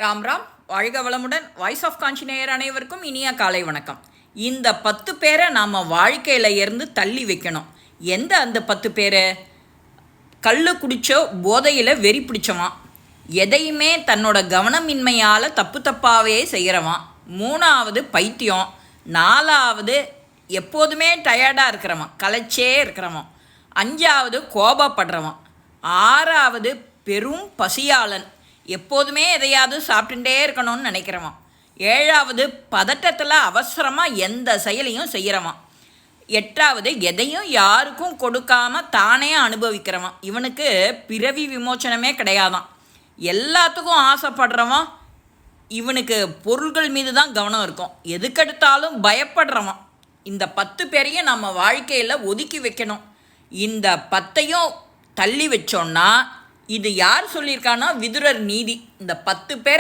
ராம் ராம், வாழ்க வளமுடன். Voice of காஞ்சிநேயர் அனைவருக்கும் இனிய காலை வணக்கம். இந்த 10 பேரை நாம் வாழ்க்கையில் இருந்து தள்ளி வைக்கணும். அந்த 10 பேரை? கள்ளு குடிச்சோ போதையில் வெறி பிடிச்சவான், எதையுமே தன்னோட கவனமின்மையால் தப்பாகவே செய்கிறவான், 3வது பைத்தியம், 4வது எப்போதுமே டயர்டாக இருக்கிறவன், களைச்சே இருக்கிறவன், 5வது கோபப்படுறவன், 6வது பெரும் பசியாளன், எப்போதுமே எதையாவது சாப்பிட்டுட்டே இருக்கணும்னு நினைக்கிறவன், 7வது பதட்டத்தில் அவசரமாக எந்த செயலையும் செய்கிறவன், 8வது எதையும் யாருக்கும் கொடுக்காம தானே அனுபவிக்கிறவன். இவனுக்கு பிறவி விமோச்சனமே கிடையாதான். எல்லாத்துக்கும் ஆசைப்படுறவன். இவனுக்கு பொருள்கள் மீது தான் கவனம் இருக்கும். எதுக்கெடுத்தாலும் பயப்படுறவன். இந்த 10 பேரையும் நம்ம வாழ்க்கையில் ஒதுக்கி வைக்கணும். இந்த 10ஐயும் தள்ளி வச்சோன்னா, இது யார் சொல்லியிருக்கான்னா விதுரர் நீதி. இந்த 10 பேரை